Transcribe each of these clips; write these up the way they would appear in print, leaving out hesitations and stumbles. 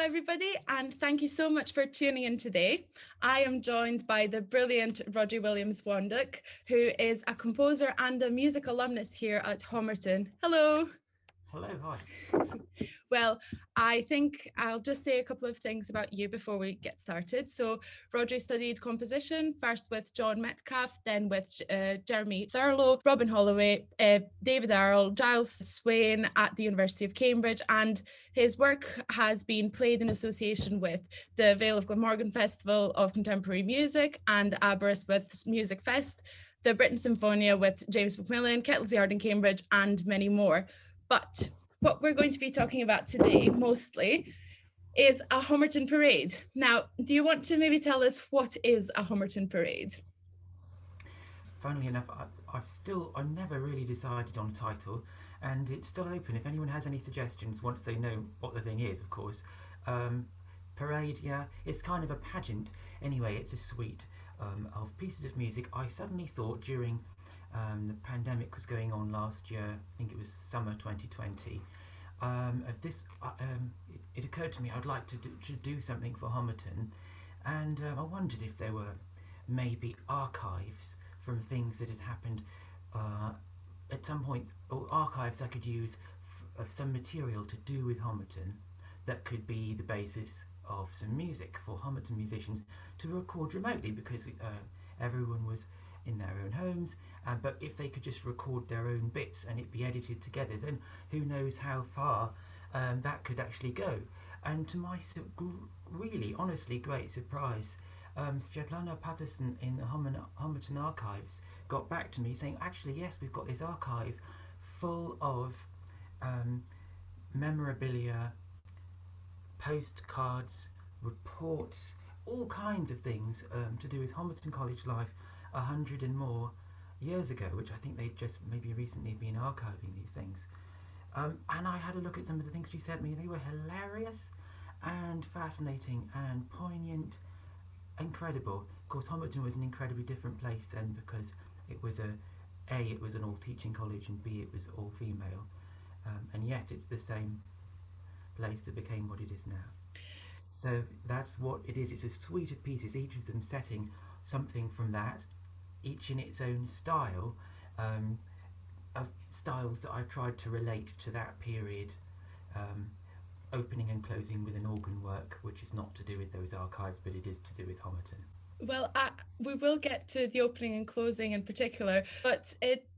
everybody, and thank you so much for tuning in today. I am joined by the brilliant Rhodri Williams-Wandoch, who is a composer and a music alumnus here at Hammerton. Hello. Hello, hi. Well, I think I'll just say a couple of things about you before we get started. So, Rhodri studied composition, first with John Metcalfe, then with Jeremy Thurlow, Robin Holloway, David Earle, Giles Swain at the University of Cambridge, and his work has been played in association with the Vale of Glamorgan Festival of Contemporary Music and Aberystwyth Music Fest, the Britain Symphonia with James Macmillan, Kettle's Yard in Cambridge, and many more. But what we're going to be talking about today mostly is a Hammerton parade. Now, do you want to maybe tell us what is a Hammerton parade? Funnily enough, I've never really decided on a title, and it's still open. If anyone has any suggestions, once they know what the thing is, of course. Parade, yeah, it's kind of a pageant. Anyway, it's a suite of pieces of music. I suddenly thought during the pandemic was going on last year, I think it was summer 2020, of this, it occurred to me I'd like to do something for Hammerton, and I wondered if there were maybe archives from things that had happened at some point, or archives I could use of some material to do with Hammerton that could be the basis of some music for Hammerton musicians to record remotely, because everyone was in their own homes, but if they could just record their own bits and it be edited together, then who knows how far that could actually go. And to my really honestly great surprise, Svetlana Patterson in the Hammerton archives got back to me saying, actually yes, we've got this archive full of memorabilia, postcards, reports, all kinds of things to do with Hammerton College life 100 and more years ago, which I think they'd just maybe recently been archiving these things. And I had a look at some of the things she sent me. They were hilarious and fascinating and poignant, incredible. Of course, Hammerton was an incredibly different place then, because it was it was an all-teaching college, and B, it was all-female. And yet it's the same place that became what it is now. So that's what it is. It's a suite of pieces, each of them setting something from that, each in its own style, of styles that I've tried to relate to that period, opening and closing with an organ work, which is not to do with those archives, but it is to do with Hammerton. Well, we will get to the opening and closing in particular, but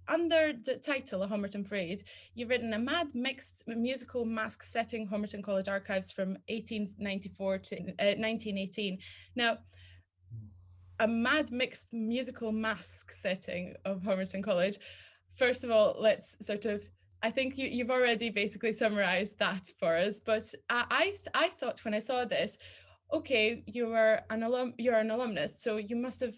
under the title, A Hammerton Parade, you've written a mad mixed musical masque setting Hammerton College archives from 1894 to 1918. Now, a mad mixed musical masque setting of Hammerton College. First of all, let's sort of, I think you've already basically summarized that for us, but I thought when I saw this, okay, you're an alumnus, so you must have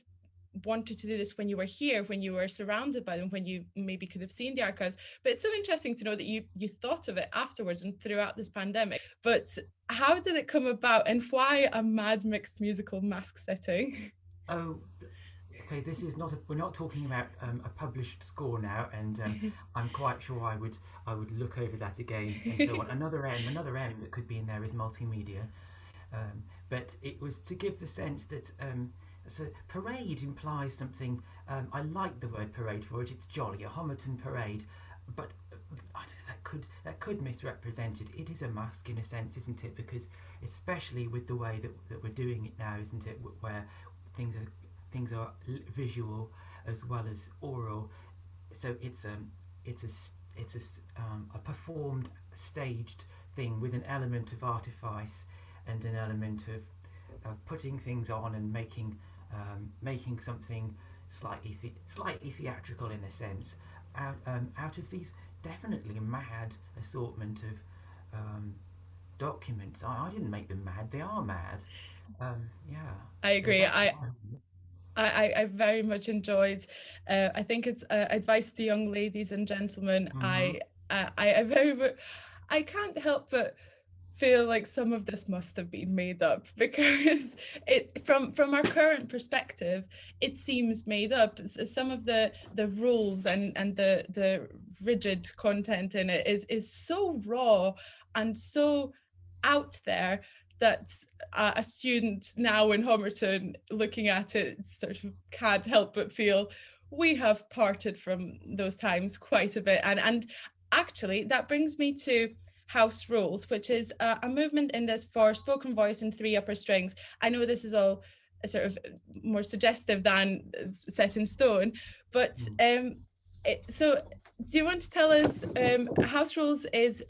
wanted to do this when you were here, when you were surrounded by them, when you maybe could have seen the archives. But it's so interesting to know that you thought of it afterwards and throughout this pandemic. But how did it come about, and why a mad mixed musical masque setting? Oh, okay. This is not. We're not talking about a published score now, and I'm quite sure I would look over that again and so on. Another M that could be in there is multimedia, but it was to give the sense that so parade implies something. I like the word parade for it. It's jolly, a Hammerton parade, but I don't know, that could misrepresent it. It is a masque in a sense, isn't it? Because especially with the way that we're doing it now, isn't it? Where things are visual as well as oral, so it's a performed, staged thing with an element of artifice and an element of putting things on and making something slightly theatrical in a sense out of these definitely mad assortment of documents. I didn't make them mad; they are mad. Yeah. I agree. So I very much enjoyed. I think it's advice to young ladies and gentlemen. mm-hmm. I can't help but feel like some of this must have been made up, because it from our current perspective, it seems made up. Some of the rules and the rigid content in it is so raw and so out there that a student now in Hammerton looking at it sort of can't help but feel we have parted from those times quite a bit. And actually, that brings me to house rules, which is a movement in this for spoken voice and three upper strings. I know this is all sort of more suggestive than set in stone, but so do you want to tell us, house rules is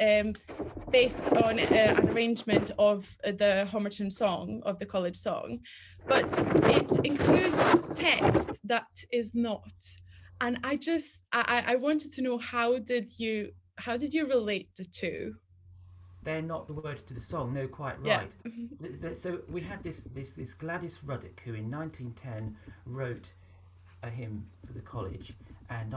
based on an arrangement of the Hammerton song, of the college song, but it includes text that is not. And I wanted to know, how did you relate the two? They're not the words to the song. No, quite Yeah. right. So we have this Gladys Ruddock, who in 1910 wrote a hymn for the college, and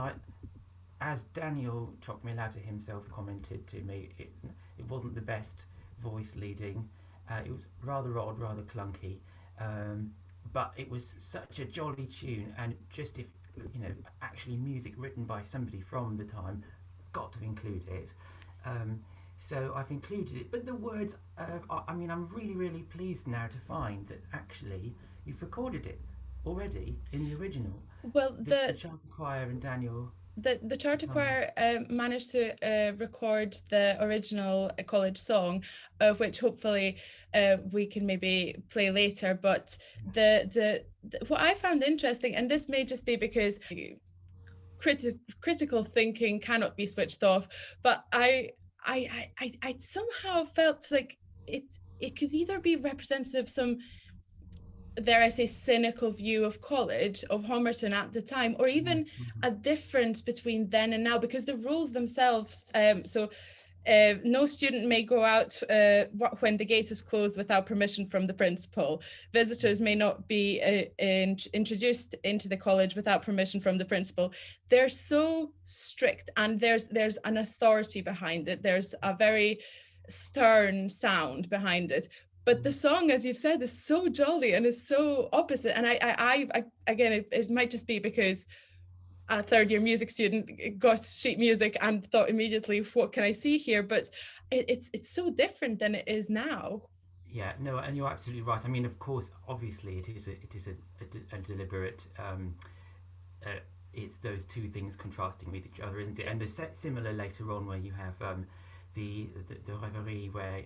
as Daniel Chokmelata himself commented to me, it wasn't the best voice leading. It was rather odd, rather clunky, but it was such a jolly tune, and just, if actually music written by somebody from the time, got to include it. So I've included it, but the words, I'm really, really pleased now to find that actually you've recorded it already in the original. Well, the Charter Choir and Daniel. The Charter Choir managed to record the original college song, which hopefully we can maybe play later. But the what I found interesting, and this may just be because critical thinking cannot be switched off, but I somehow felt like it could either be representative of some, dare I say, cynical view of college, of Hammerton at the time, or even a difference between then and now, because the rules themselves, no student may go out when the gate is closed without permission from the principal. Visitors may not be introduced into the college without permission from the principal. They're so strict, and there's an authority behind it. There's a very stern sound behind it. But the song, as you've said, is so jolly and is so opposite. And I again, it might just be because a third year music student got sheet music and thought immediately, what can I see here? But it's so different than it is now. Yeah, no, and you're absolutely right. I mean, of course, obviously, it is a deliberate. It's those two things contrasting with each other, isn't it? And there's similar later on where you have the Rêverie, where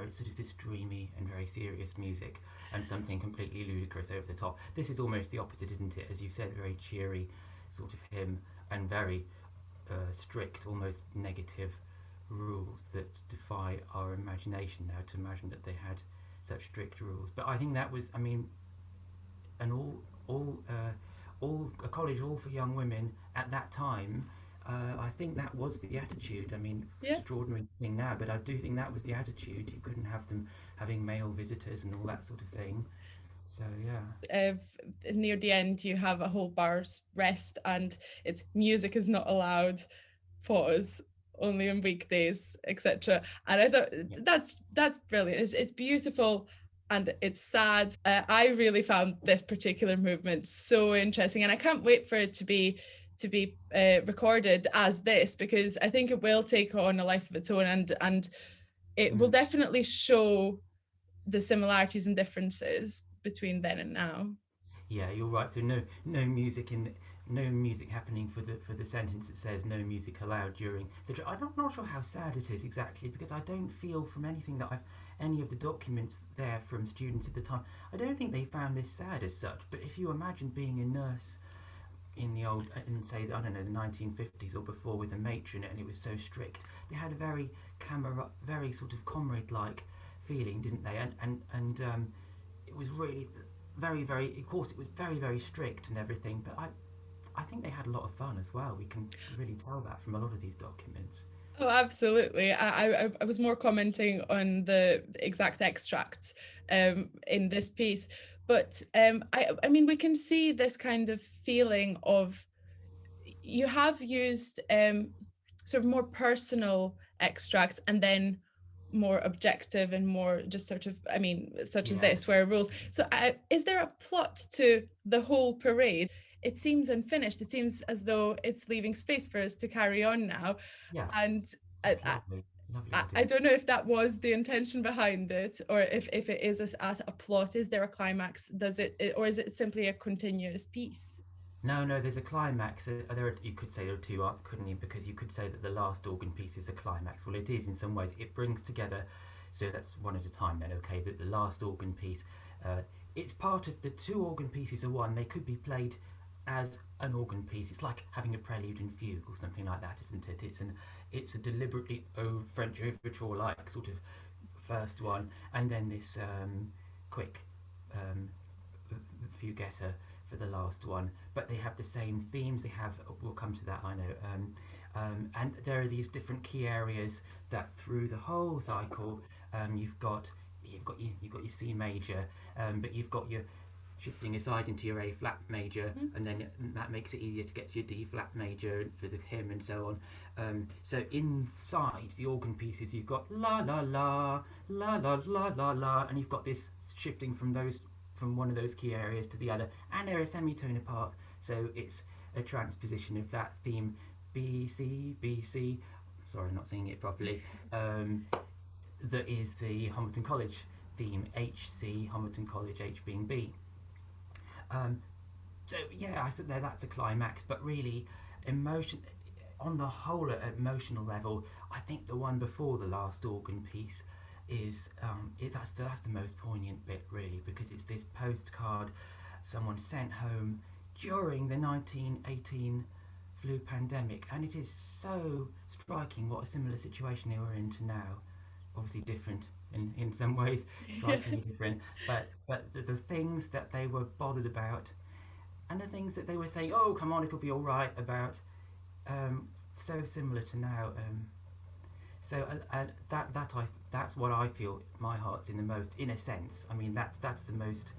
it's sort of this dreamy and very serious music, and something completely ludicrous over the top. This is almost the opposite, isn't it? As you said, very cheery sort of hymn, and very strict, almost negative rules that defy our imagination now to imagine that they had such strict rules. But I think that was, I mean, an a college all for young women at that time. I think that was the attitude. I mean, extraordinary thing now, but I do think that was the attitude. You couldn't have them having male visitors and all that sort of thing. So yeah. Near the end, you have a whole bar's rest, and it's music is not allowed, pause, only on weekdays, etc. And I thought that's brilliant. It's beautiful. And it's sad. I really found this particular movement so interesting, and I can't wait for it to be recorded as this, because I think it will take on a life of its own, and it will definitely show the similarities and differences between then and now. Yeah, you're right. So no music happening for the sentence that says no music allowed during the. I'm not sure how sad it is exactly, because I don't feel from anything that any of the documents there from students at the time, I don't think they found this sad as such. But if you imagine being a nurse in the old, in say, I don't know, the 1950s or before, with a matron, and it was so strict, they had a very very sort of comrade-like feeling, didn't they? And it was really very, very, of course it was very, very strict and everything, but I think they had a lot of fun as well. We can really tell that from a lot of these documents. Oh, absolutely. I was more commenting on the exact extracts in this piece, but I mean, we can see this kind of feeling of, you have used sort of more personal extracts, and then more objective and more just sort of, I mean, such as this, where rules. So is there a plot to the whole parade? It seems unfinished. It seems as though it's leaving space for us to carry on now. Yeah. And Lovely I idea. don't know if that was the intention behind it, or if it is a plot. Is there a climax? Does or is it simply a continuous piece? No, no, there's a climax. You could say there are two, couldn't you? Because you could say that the last organ piece is a climax. Well, it is in some ways. It brings together. So that's one at a time then. Okay, that the last organ piece. It's part of the two organ pieces are one. They could be played as an organ piece. It's like having a prelude and fugue or something like that, isn't it? It's a deliberately French overture like sort of first one, and then this quick um, fuguetta for the last one, but they have the same themes. They have. We'll come to that. I know. And there are these different key areas that through the whole cycle, you've got your C major, but you've got your shifting aside into your A flat major, and then that makes it easier to get to your D flat major for the hymn and so on. So inside the organ pieces, you've got la la la la la la la la, and you've got this shifting from one of those key areas to the other, and they're a semitone apart. So it's a transposition of that theme B C B C. Sorry, I'm not singing it properly. That is the Hammerton College theme, H C, Hammerton College, H being B. So yeah, I said there that's a climax, but really, emotion on the whole, at emotional level, I think the one before the last organ piece is that's the most poignant bit really, because it's this postcard someone sent home during the 1918 flu pandemic, and it is so striking what a similar situation they were in to now. Obviously different in some ways, strikingly different, but the things that they were bothered about, and the things that they were saying, oh come on, it'll be all right about, so similar to now. So that's what I feel my heart's in the most, in a sense. I mean that's the most.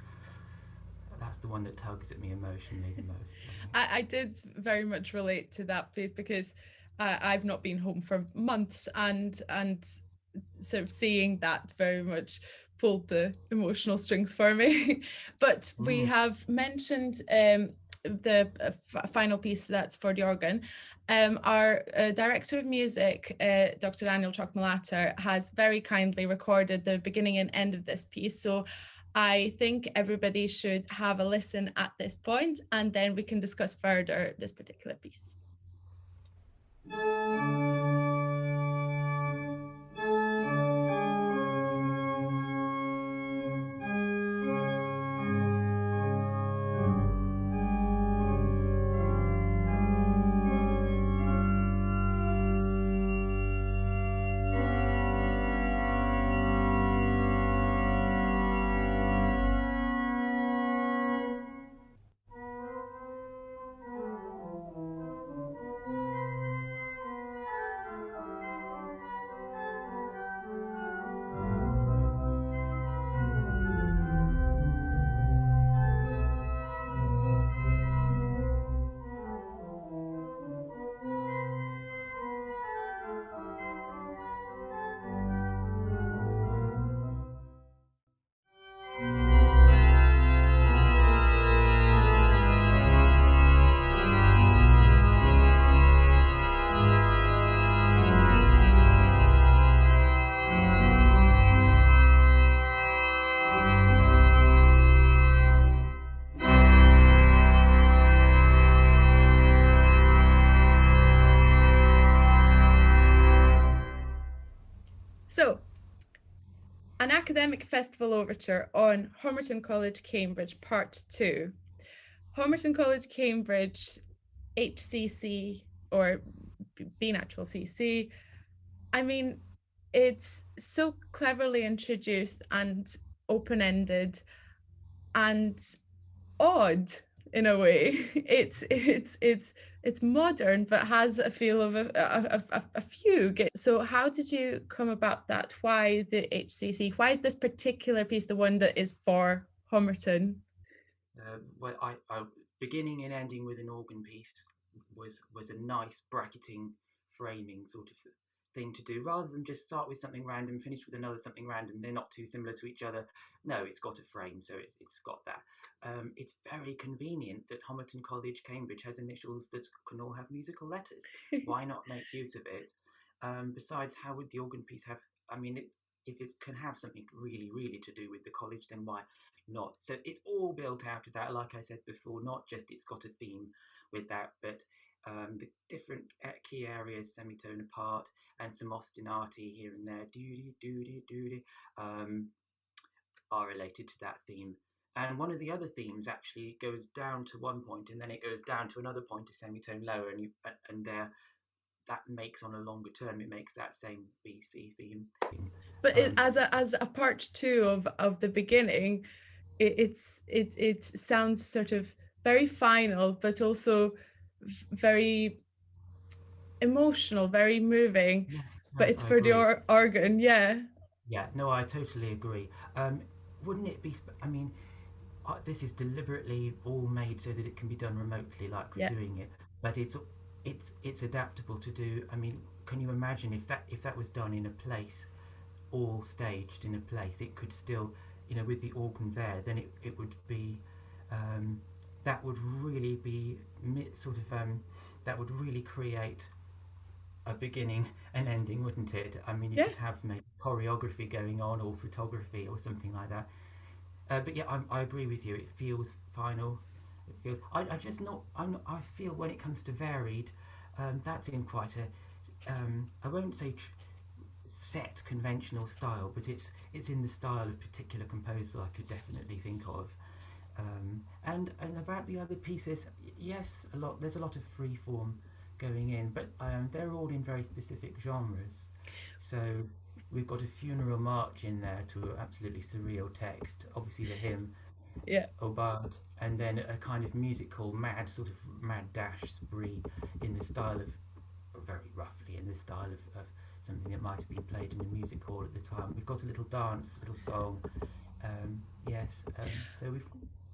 That's the one that tugs at me emotionally the most. I did very much relate to that piece, because I've not been home for months, and sort of seeing that very much pulled the emotional strings for me. But we have mentioned the final piece that's for the organ. Our director of music, Dr. Daniel Chalk-Malater, has very kindly recorded the beginning and end of this piece. So I think everybody should have a listen at this point, and then we can discuss further this particular piece. So, an academic festival overture on Hammerton College, Cambridge, Part 2. Hammerton College, Cambridge, HCC, or B natural CC. I mean, it's so cleverly introduced and open-ended and odd in a way. It's modern, but has a feel of a fugue. So how did you come about that? Why the HCC? Why is this particular piece the one that is for Hammerton? Well, I beginning and ending with an organ piece was a nice bracketing, framing sort of thing to do, rather than just start with something random, finish with another something random. They're not too similar to each other. No, it's got a frame, so it's got that. It's very convenient that Hammerton College, Cambridge has initials that can all have musical letters. Why not make use of it? besides, how would the organ piece have? I mean, if it can have something really, really to do with the college, then why not? So it's all built out of that. Like I said before, not just it's got a theme with that, but the different key areas, semitone apart, and some ostinati here and there, doody doody doody, are related to that theme. And one of the other themes actually goes down to one point, and then it goes down to another point, a semitone lower, and there that makes on a longer term, it makes that same BC theme. But as a part two of the beginning, it sounds sort of very final, but also very emotional, very moving. Yes, But yes, it's I for agree. the organ, yeah. Yeah, no, I totally agree. Wouldn't it be? I mean, this is deliberately all made so that it can be done remotely, like we're Yeah. doing it. But it's adaptable to do. I mean, can you imagine if that was done in a place, all staged in a place, it could still, with the organ there, then it would be, that would really be sort of, that would really create a beginning and ending, wouldn't it? I mean, you Yeah. could have maybe choreography going on or photography or something like that. But yeah, I agree with you. It feels final. It feels. I just not. I feel when it comes to varied, that's in quite a. I won't say set conventional style, but it's in the style of particular composers I could definitely think of. And about the other pieces, yes, there's a lot of free form going in, but they're all in very specific genres. So we've got a funeral march in there to an absolutely surreal text, obviously the hymn, Yeah. Obad, and then a kind of musical mad, sort of mad dash spree in the style of, very roughly, in the style of something that might have been played in a music hall at the time. We've got a little dance, little song, yes, so we've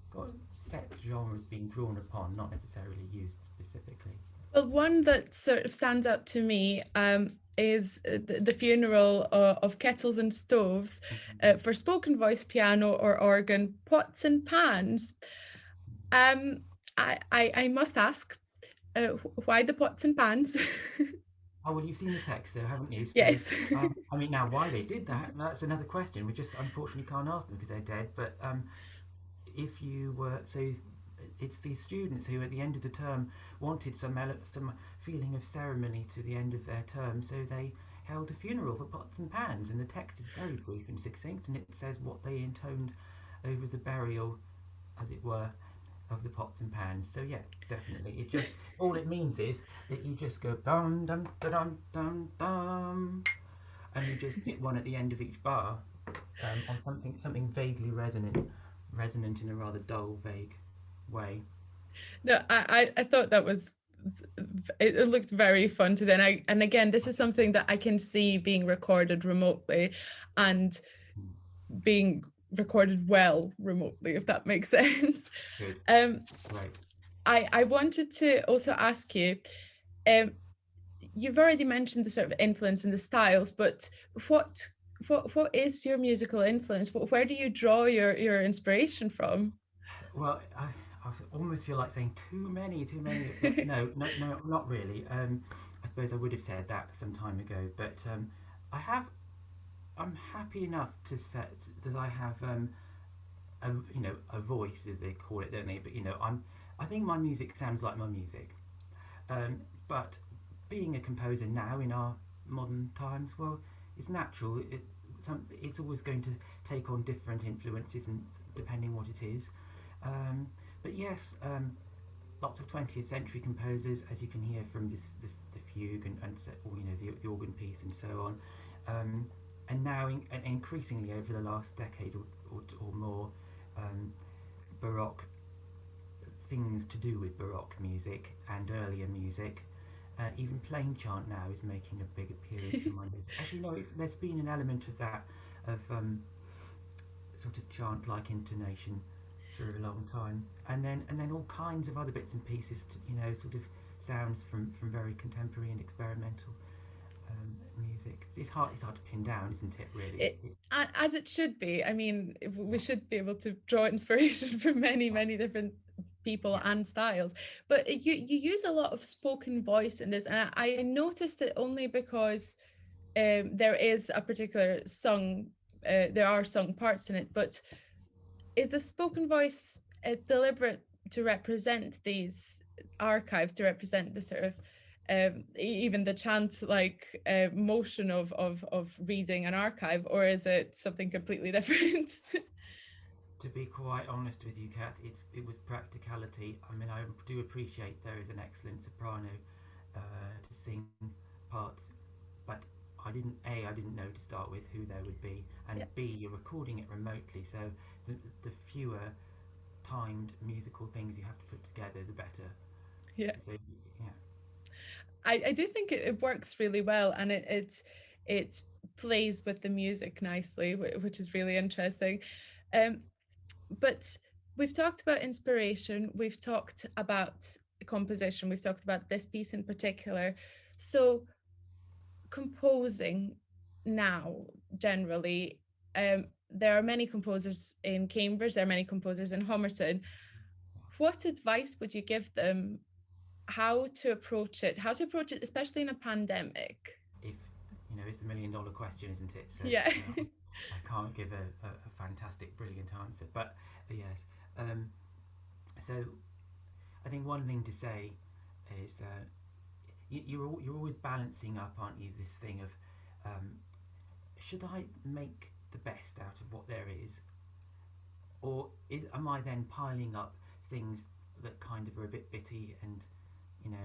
got set genres being drawn upon, not necessarily used specifically. Well, one that sort of stands out to me is the funeral of kettles and stoves for spoken voice, piano or organ, pots and pans. Um, I must ask, why the pots and pans? Oh, well, you've seen the text, though, haven't you? So, Yes. I mean, now why they did that, that's another question. We just unfortunately can't ask them because they're dead. But if you were, so it's these students who at the end of the term wanted some feeling of ceremony to the end of their term, so they held a funeral for pots and pans, and the text is very brief and succinct, and it says what they intoned over the burial, as it were, of the pots and pans. So yeah, definitely. It just, all it means is that you just go dum dum da dum dum dum, and you just hit one at the end of each bar, on something vaguely resonant in a rather dull, vague way. No, I thought that was, it looked very fun to then. And again, this is something that I can see being recorded remotely and being recorded well remotely, if that makes sense. Good. Great. I wanted to also ask you, you've already mentioned the sort of influence in the styles, but what what is your musical influence? Where do you draw your inspiration from? Well, I almost feel like saying too many, but no, no, no, not really. I suppose I would have said that some time ago, but I have. I'm happy enough to set that I have a voice, as they call it, don't they? But I think my music sounds like my music. But being a composer now in our modern times, well, it's natural. It's always going to take on different influences, and depending what it is. Um, but yes, lots of 20th century composers, as you can hear from the fugue or the organ piece and so on. And now, and increasingly over the last decade or more, Baroque things to do with Baroque music and earlier music. Even plain chant now is making a big appearance in my music. Actually, no, there's been an element of that, of sort of chant-like intonation for a long time, and then all kinds of other bits and pieces, sort of sounds from very contemporary and experimental music. It's hard to pin down, isn't it? Really, as it should be. I mean, we should be able to draw inspiration from many different people Yeah. and styles. But you use a lot of spoken voice in this, and I noticed it only because there is a particular sung, there are sung parts in it, but is the spoken voice deliberate to represent these archives, to represent the sort of even the chant like motion of reading an archive, or is it something completely different? To be quite honest with you, Kat, it was practicality. I mean, I do appreciate there is an excellent soprano to sing parts, but I didn't know to start with who there would be, and Yeah, B, you're recording it remotely, so the, the fewer timed musical things you have to put together, the better. yeah. So yeah, I do think it works really well, and it plays with the music nicely, which is really interesting. Um, but we've talked about inspiration, we've talked about composition, we've talked about this piece in particular. So composing now, generally, there are many composers in Cambridge, there are many composers in Hammerton. What advice would you give them how to approach it, especially in a pandemic? if it's $1 million question, isn't it? So Yeah. I can't give a fantastic, brilliant answer, but yes. Um, so I think one thing to say is you're always balancing up, aren't you? This thing of should I make the best out of what there is, or am I then piling up things that kind of are a bit bitty and you know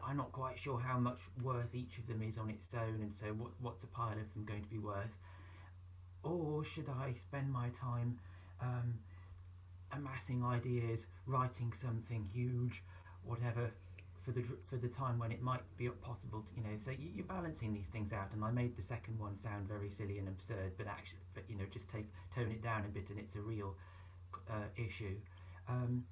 I'm not quite sure how much worth each of them is on its own, and so what's a pile of them going to be worth? Or should I spend my time um, amassing ideas, writing something huge, whatever, for the time when it might be possible to, so you're balancing these things out, and I made the second one sound very silly and absurd, but actually, just tone it down a bit and it's a real issue. And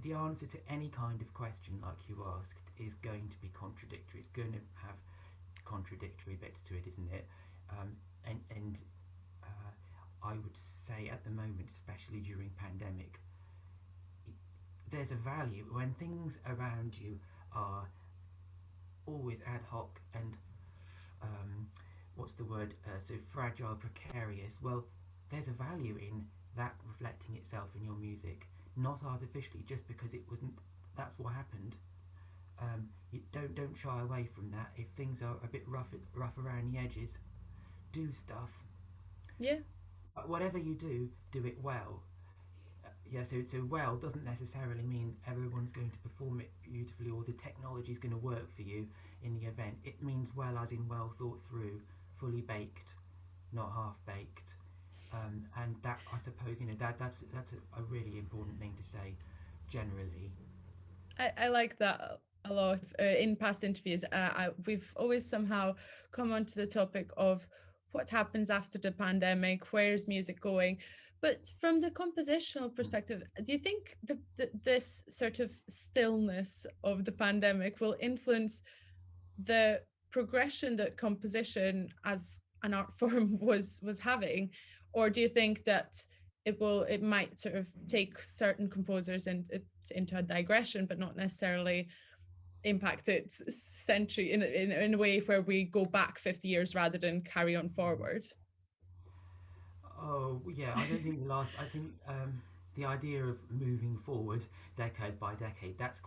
the answer to any kind of question like you asked is going to be contradictory. It's going to have contradictory bits to it, isn't it? And I would say at the moment, especially during pandemic, there's a value when things around you are always ad hoc and what's the word? So fragile, precarious. Well, there's a value in that reflecting itself in your music, not artificially, just because it wasn't. That's what happened. You don't shy away from that. If things are a bit rough around the edges, do stuff. Yeah. Whatever you do it well. Yeah, so well doesn't necessarily mean everyone's going to perform it beautifully or the technology is going to work for you in the event. It means well as in well thought through, fully baked, not half baked. And that, I suppose, that's a really important thing to say generally. I like that a lot. In past interviews, we've always somehow come onto the topic of what happens after the pandemic, where's music going? But from the compositional perspective, do you think this sort of stillness of the pandemic will influence the progression that composition as an art form was having, or do you think that it might sort of take certain composers into a digression, but not necessarily impact it century in a way where we go back 50 years rather than carry on forward? Oh yeah, I don't think I think the idea of moving forward decade by decade, that's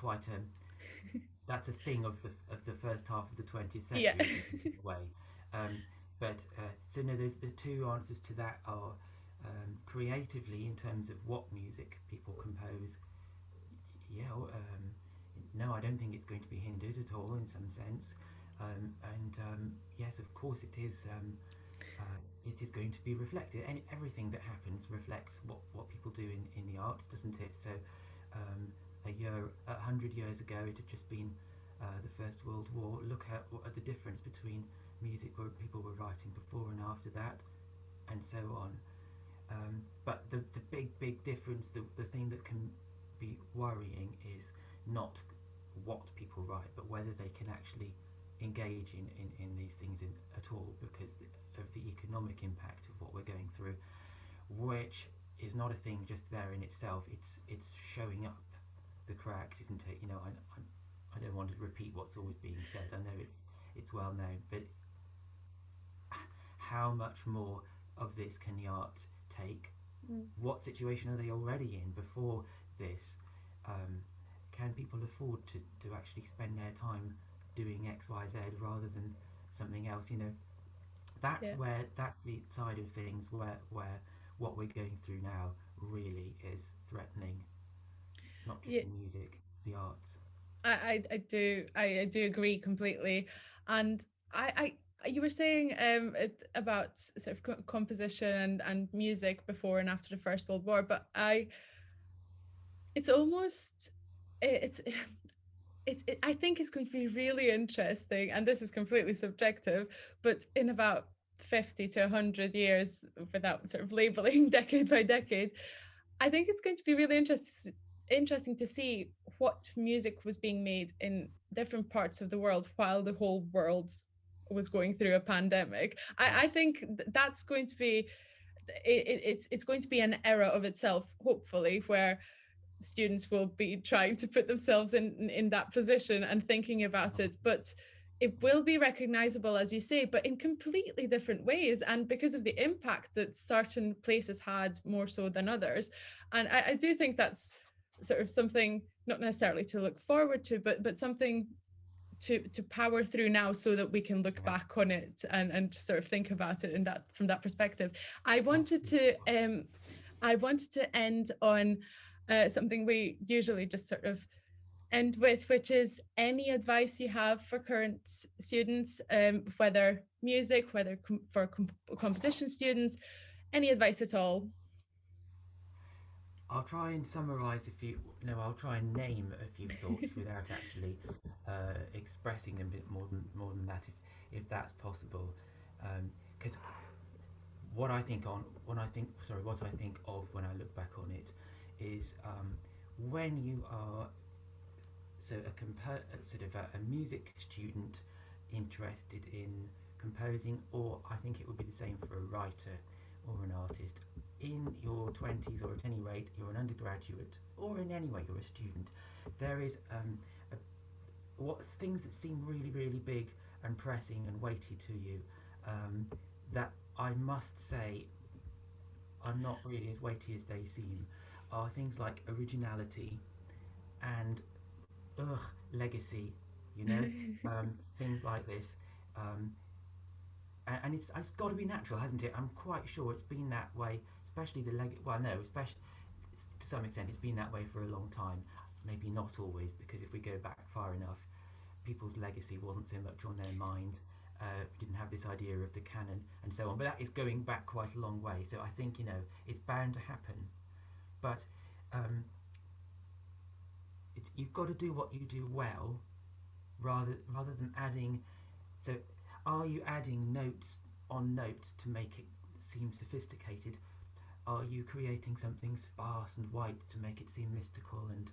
a thing of the first half of the 20th Yeah. century, isn't it, in a way? Um, but so no, there's the two answers to that are creatively in terms of what music people compose. Yeah, no, I don't think it's going to be hindered at all in some sense. And yes, of course, it is going to be reflected, and everything that happens reflects what people do in the arts, doesn't it? So, a 100 years ago, it had just been the First World War. Look at the difference between music where people were writing before and after that, and so on. But the big difference, the thing that can be worrying is not what people write, but whether they can actually engage in these things at all, because of the economic impact of what we're going through, which is not a thing just there in itself. It's showing up the cracks, isn't it? You know, I don't want to repeat what's always being said. I know it's well known, but how much more of this can the arts take? Mm. What situation are they already in before this? Um, can people afford to actually spend their time doing X, Y, Z rather than something else? You know, Yeah. that's the side of things where what we're going through now really is threatening not just Yeah. the music, the arts. I do agree completely. And you were saying about sort of composition and music before and after the First World War, but it's almost it's I think it's going to be really interesting, and this is completely subjective, but in about 50 to 100 years, without sort of labeling decade by decade, I think it's going to be really interesting to see what music was being made in different parts of the world while the whole world was going through a pandemic. Yeah, I think that's going to be it's going to be an era of itself, hopefully, where students will be trying to put themselves in that position and thinking about it, but it will be recognizable, as you say, but in completely different ways, and because of the impact that certain places had more so than others. And I do think that's sort of something not necessarily to look forward to, but something to power through now, so that we can look yeah, back on it and sort of think about it in that from that perspective. I wanted absolutely. to I wanted to end on something we usually just sort of end with, which is any advice you have for current students, whether music, whether for composition students, any advice at all. I'll try and summarise a few. No, I'll try and name a few thoughts without actually expressing them a bit more than that, if that's possible. Because what I think of when I look back on it is when you are sort of a music student interested in composing, or I think it would be the same for a writer or an artist in your 20s, or at any rate you're an undergraduate, or in any way you're a student. There is what's things that seem really really big and pressing and weighty to you, that I must say are not really as weighty as they seem, are things like originality and legacy, you know, things like this. Um, and it's got to be natural, hasn't it? I'm quite sure it's been that way, especially well, no, especially to some extent, it's been that way for a long time. Maybe not always, because if we go back far enough, people's legacy wasn't so much on their mind. Didn't have this idea of the canon and so on. But that is going back quite a long way. So I think, you know, it's bound to happen. But um, you've got to do what you do well, rather than adding. So, are you adding notes on notes to make it seem sophisticated? Are you creating something sparse and white to make it seem mystical and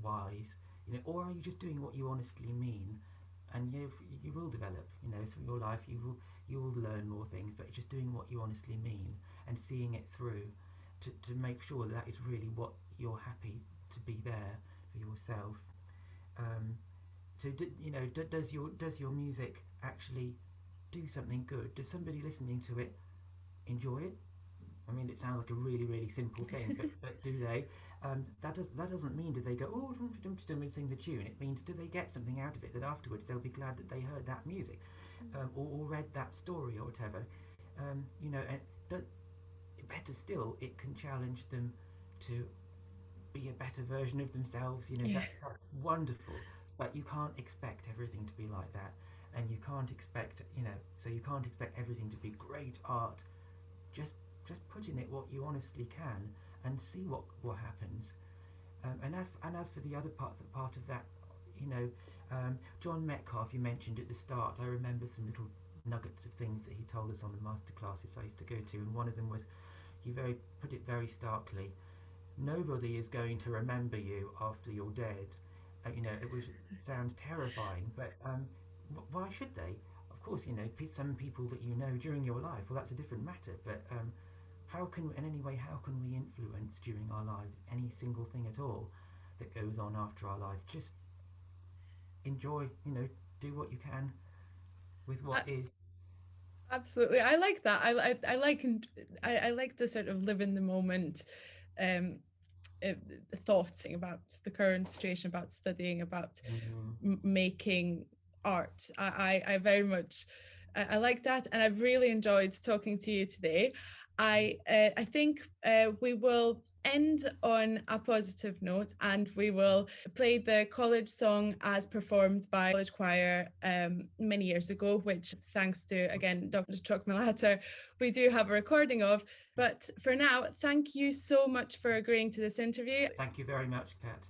wise? You know, or are you just doing what you honestly mean? And you will develop. You know, through your life, you will learn more things. But just doing what you honestly mean and seeing it through to make sure that is really what you're happy to be there for yourself. Um, so does your music actually do something good? Does somebody listening to it enjoy it? I mean, it sounds like a really really simple thing, but do they? That doesn't mean do they go, oh, and sing the tune. It means do they get something out of it, that afterwards they'll be glad that they heard that music, or read that story or whatever. You know, and better still, it can challenge them to be a better version of themselves. You know, Yeah. that's wonderful. But you can't expect everything to be like that, and you can't expect, you know, so you can't expect everything to be great art. Just put in it what you honestly can, and see what happens. And as for the other part of that, you know, John Metcalf, you mentioned at the start. I remember some little nuggets of things that he told us on the masterclasses I used to go to, and one of them was he put it very starkly. Nobody is going to remember you after you're dead. You know, sounds terrifying, but why should they? Of course, you know, some people that you know during your life, well, that's a different matter. But how can we influence during our lives any single thing at all that goes on after our lives? Just enjoy, do what you can with what is. Absolutely, I like that. I like the sort of live in the moment thoughts about the current situation, about studying, about making art. I very much I like that, and I've really enjoyed talking to you today. I think we will end on a positive note, and we will play the college song as performed by college choir many years ago, which, thanks to again Dr. Trockmalater, we do have a recording of. But for now, thank you so much for agreeing to this interview. Thank you very much, Kat.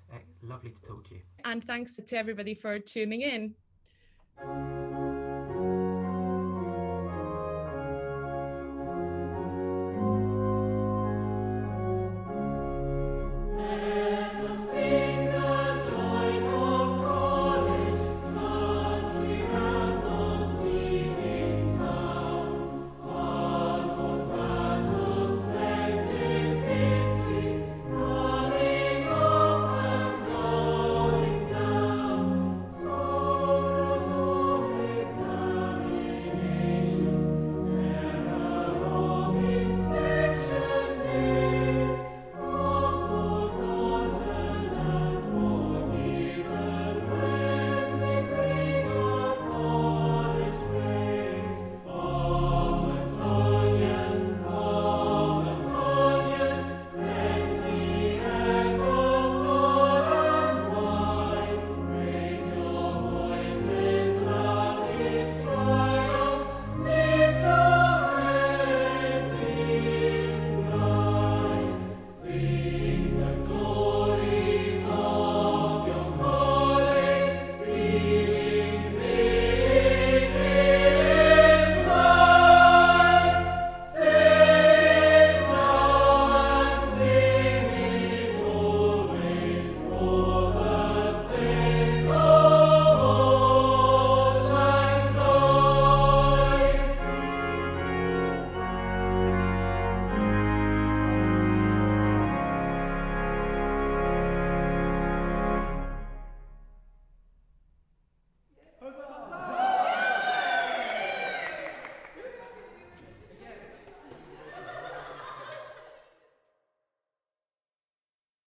Lovely to talk to you. And thanks to everybody for tuning in.